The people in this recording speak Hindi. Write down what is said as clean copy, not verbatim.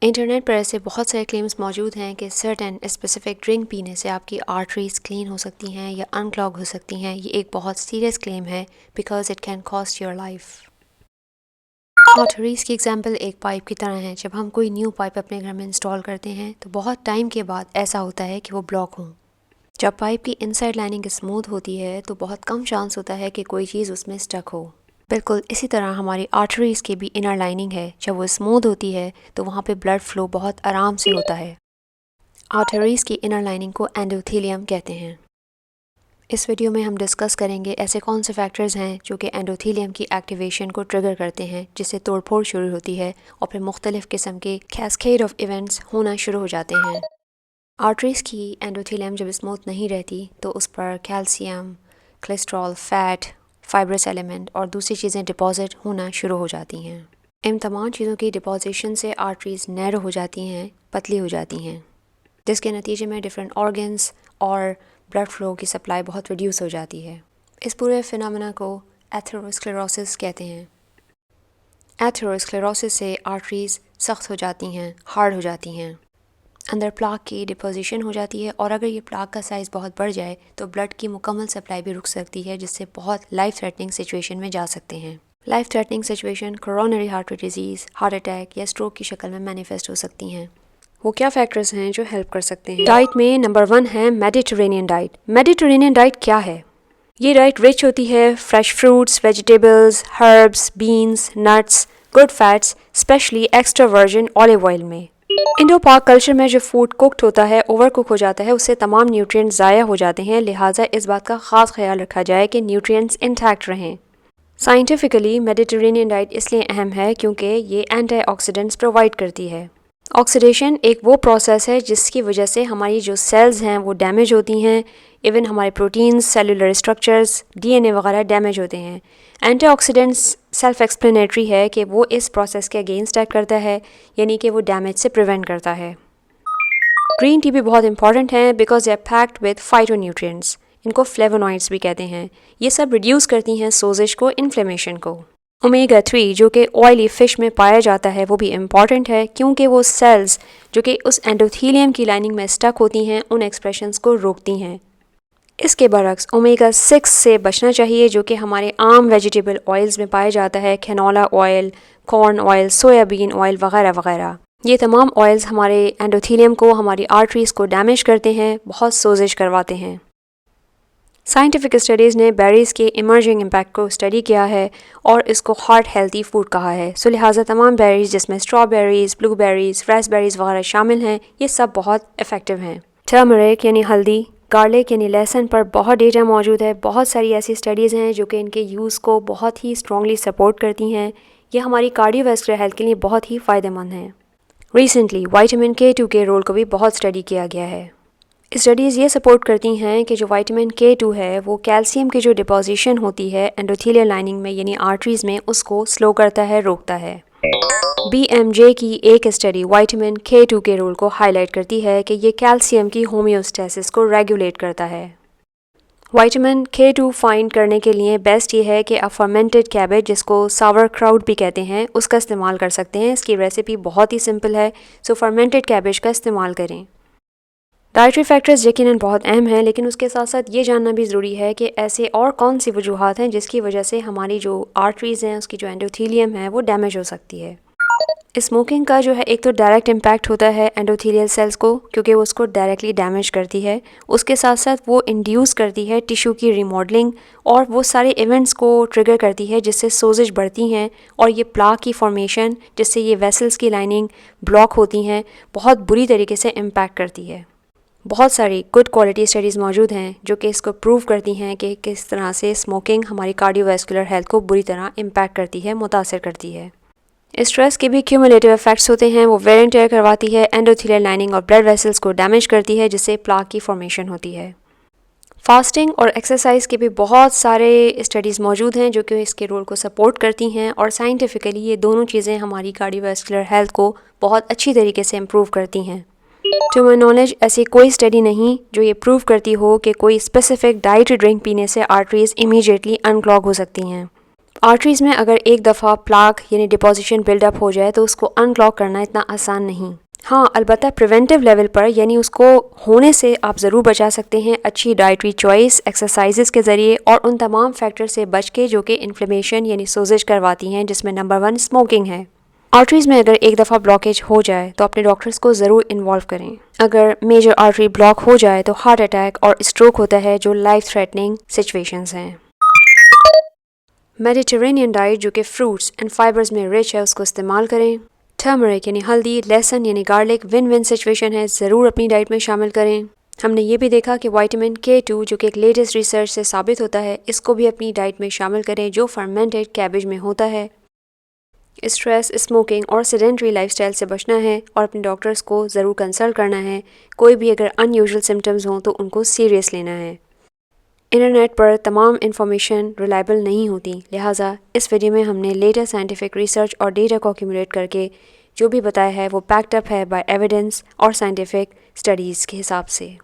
इंटरनेट पर ऐसे बहुत सारे क्लेम्स मौजूद हैं कि सर्टेन स्पेसिफिक ड्रिंक पीने से आपकी आर्टरीज क्लीन हो सकती हैं या अनक्लॉग हो सकती हैं। ये एक बहुत सीरियस क्लेम है because it can cost your life. Arteries की एग्जांपल एक पाइप की तरह है। जब हम कोई न्यू पाइप अपने घर में इंस्टॉल करते हैं तो बहुत टाइम के बाद ऐसा होता है कि वो ब्लॉक हो। जब पाइप की इनसाइड लाइनिंग स्मूथ होती है तो बहुत कम चांस होता है कि कोई चीज़ उसमें स्टक हो। बिल्कुल इसी तरह हमारी आर्टरीज़ की भी इनर लाइनिंग है। जब वो स्मूथ होती है तो वहाँ पे ब्लड फ्लो बहुत आराम से होता है। आर्टरीज़ की इनर लाइनिंग को एंडोथेलियम कहते हैं। इस वीडियो में हम डिस्कस करेंगे ऐसे कौन से फैक्टर्स हैं जो कि एंडोथेलियम की एक्टिवेशन को ट्रिगर करते हैं, जिससे तोड़फोड़ शुरू होती है और फिर मुख्तलिफ किस्म के कैस्केड ऑफ इवेंट्स होना शुरू हो जाते हैं। आर्टरीज़ की एंडोथेलियम जब स्मूथ नहीं रहती तो उस पर calcium, cholesterol, fat, fibrous element और दूसरी चीज़ें डिपॉजिट होना शुरू हो जाती हैं। इन तमाम चीज़ों की डिपॉजिशन से आर्टरीज़ नैरो हो जाती हैं, पतली हो जाती हैं, जिसके नतीजे में डिफरेंट ऑर्गन्स और ब्लड फ्लो की सप्लाई बहुत रिड्यूस हो जाती है। इस पूरे फिनोमेना को एथेरोस्क्लेरोसिस कहते हैं। एथेरोस्क्लेरोसिस से आर्टरीज़ सख्त हो जाती हैं, हार्ड हो जाती हैं, अंदर प्लाक की डिपोजिशन हो जाती है और अगर ये प्लाक का साइज़ बहुत बढ़ जाए तो ब्लड की मुकम्मल सप्लाई भी रुक सकती है, जिससे बहुत लाइफ थ्रेटनिंग सिचुएशन में जा सकते हैं। Life threatening situation coronary heart disease, heart attack या स्ट्रोक की शक्ल में मैनिफेस्ट हो सकती हैं। वो क्या फैक्टर्स हैं जो हेल्प कर सकते हैं? डाइट में नंबर 1 है मेडिटेरेनियन डाइट। मेडिटेरेनियन डाइट क्या है? ये डाइट रिच होती है fresh fruits, vegetables, herbs, beans, nuts, good fats, specially extra virgin olive oil में। इंडो पाक कल्चर में जो फूड कुक्ड होता है, ओवर कुक हो जाता है, उससे तमाम न्यूट्रिएंट्स ज़ाया हो जाते हैं। लिहाजा इस बात का ख़ास ख्याल रखा जाए कि न्यूट्रिएंट्स इंटैक्ट रहें। साइंटिफिकली मेडिटेरेनियन डाइट इसलिए अहम है क्योंकि ये एंटीऑक्सीडेंट्स प्रोवाइड करती है। ऑक्सीडेशन एक वो प्रोसेस है जिसकी वजह से हमारी जो सेल्स हैं वो डैमेज होती हैं, इवन हमारे प्रोटीन्स, सेलुलर स्ट्रक्चर्स, डीएनए वगैरह डैमेज होते हैं। एंटीऑक्सीडेंट्स सेल्फ एक्सप्लेनेटरी है कि वो इस प्रोसेस के अगेंस्ट एक्ट करता है, यानी कि वो डैमेज से प्रिवेंट करता है। ग्रीन टी भी बहुत इंपॉर्टेंट है because they are packed with phytonutrients. इनको फ्लेवोनॉइड्स भी कहते हैं। ये सब रिड्यूस करती हैं सोजिश को, इन्फ्लेमेशन को। ओमेगा 3 जो कि ऑयली फ़िश में पाया जाता है वो भी इम्पॉर्टेंट है क्योंकि वो सेल्स जो कि उस एंडोथेलियम की लाइनिंग में स्टक होती हैं उन एक्सप्रेशंस को रोकती हैं। इसके बरक्स ओमेगा 6 से बचना चाहिए जो कि हमारे आम वेजिटेबल ऑयल्स में पाया जाता है, canola oil, corn oil, soybean oil वगैरह वगैरह। ये तमाम ऑयल्स हमारे एंडोथेलियम को, हमारी आर्टरीज़ को डैमेज करते हैं, बहुत सोजिश करवाते हैं। साइंटिफिक स्टडीज़ ने बेरीज़ के इमर्जिंग इम्पैक्ट को स्टडी किया है और इसको हार्ट हेल्दी फूड कहा है। सो लिहाजा तमाम बेरीज़ जिसमें स्ट्रॉबेरीज़, ब्लूबेरीज़, रास्पबेरीज़ वगैरह शामिल हैं, ये सब बहुत इफ़ेक्टिव हैं। टर्मरिक यानी हल्दी, गार्लिक यानी लहसुन पर बहुत डेटा मौजूद है। बहुत सारी ऐसी स्टडीज़ हैं जो कि इनके यूज़ को बहुत ही स्ट्रॉन्गली सपोर्ट करती हैं। ये हमारी कार्डियोवैस्कुलर हेल्थ के लिए बहुत ही फ़ायदेमंद हैं। रिसेंटली विटामिन K2 के रोल को भी बहुत स्टडी किया गया है। स्टडीज़ ये सपोर्ट करती हैं कि जो विटामिन K2 है वो कैल्शियम की जो डिपोजिशन होती है एंडोथेलियल लाइनिंग में यानी आर्टरीज़ में, उसको स्लो करता है, रोकता है। BMJ की एक स्टडी विटामिन K2 के रोल को हाईलाइट करती है कि ये कैल्शियम की होम्योस्टेसिस को रेगुलेट करता है। विटामिन K2 फाइंड करने के लिए बेस्ट ये है कि आप फर्मेंटेड कैबेज, जिसको सावरक्राउट भी कहते हैं, उसका इस्तेमाल कर सकते हैं। इसकी रेसिपी बहुत ही सिंपल है, सो फर्मेंटेड कैबेज का इस्तेमाल करें। डाइटरी फैक्टर्स यकीनन बहुत अहम हैं, लेकिन उसके साथ साथ ये जानना भी ज़रूरी है कि ऐसे और कौन सी वजूहात हैं जिसकी वजह से हमारी जो आर्टरीज़ हैं, उसकी जो एंडोथेलियम है वो डैमेज हो सकती है। स्मोकिंग का जो है एक तो डायरेक्ट इम्पैक्ट होता है एंडोथेलियल सेल्स को, क्योंकि वो उसको डायरेक्टली डैमेज करती है। उसके साथ साथ वो इंड्यूस करती है टिश्यू की रिमॉडलिंग और वो सारे इवेंट्स को ट्रिगर करती है जिससे सोजिश बढ़ती हैं और ये प्लाक की फॉर्मेशन, जिससे ये वेसल्स की लाइनिंग ब्लॉक होती हैं, बहुत बुरी तरीके से इम्पैक्ट करती है। बहुत सारी गुड क्वालिटी स्टडीज़ मौजूद हैं जो कि इसको प्रूव करती हैं कि किस तरह से स्मोकिंग हमारी कार्डियोवैस्कुलर हेल्थ को बुरी तरह इम्पैक्ट करती है, मुतासर करती है। स्ट्रेस के भी क्यूमुलेटिव इफेक्ट्स होते हैं। वो वेयर एंड टेयर करवाती है, एंडोथेलियल लाइनिंग और ब्लड वेसल्स को डैमेज करती है, जिससे प्लाक की फॉर्मेशन होती है। फास्टिंग और एक्सरसाइज के भी बहुत सारे स्टडीज़ मौजूद हैं जो कि इसके रोल को सपोर्ट करती हैं और साइंटिफिकली ये दोनों चीज़ें हमारी कार्डियोवैस्कुलर हेल्थ को बहुत अच्छी तरीके से इम्प्रूव करती हैं। टू माई नॉलेज ऐसी कोई स्टडी नहीं जो ये प्रूव करती हो कि कोई स्पेसिफिक डाइट ड्रिंक पीने से आर्टरीज इमीडिएटली अनक्लॉग हो सकती हैं। आर्टरीज़ में अगर एक दफ़ा प्लाक यानी डिपोजिशन बिल्डअप हो जाए तो उसको अनक्लॉग करना इतना आसान नहीं। हाँ, अलबत्ता प्रिवेंटिव लेवल पर यानी उसको होने से आप ज़रूर बचा सकते हैं अच्छी डाइटरी चॉइस, एक्सरसाइजेस के ज़रिए और उन तमाम फैक्टर से बच के जो कि इन्फ्लेमेशन यानी सोजिश करवाती हैं, जिसमें नंबर 1 स्मोकिंग है। आर्टरीज़ में अगर एक दफ़ा ब्लॉकेज हो जाए तो अपने डॉक्टर्स को ज़रूर इन्वॉल्व करें। अगर मेजर आर्टरी ब्लॉक हो जाए तो हार्ट अटैक और स्ट्रोक होता है, जो लाइफ थ्रेटनिंग सिचुएशंस हैं। मेडिटेरेनियन डाइट जो कि फ्रूट्स एंड फाइबर्स में रिच है, उसको इस्तेमाल करें। टर्मरिक यानी हल्दी, लहसुन यानी गार्लिक विन विन सिचुएशन है, ज़रूर अपनी डाइट में शामिल करें। हमने ये भी देखा कि विटामिन K2 जो कि एक लेटेस्ट रिसर्च से साबित होता है, इसको भी अपनी डाइट में शामिल करें, जो फर्मेंटेड कैबेज में होता है। स्ट्रेस, स्मोकिंग और सेडेंटरी लाइफस्टाइल से बचना है और अपने डॉक्टर्स को ज़रूर कंसल्ट करना है। कोई भी अगर अनयूजुअल सिम्टम्स हों तो उनको सीरियस लेना है। इंटरनेट पर तमाम इंफॉर्मेशन रिलायबल नहीं होती, लिहाजा इस वीडियो में हमने लेटेस्ट साइंटिफिक रिसर्च और डेटा को एक्यूमुलेट करके जो भी बताया है वो बैक्ड अप है बाय एविडेंस और साइंटिफिक स्टडीज़ के हिसाब से।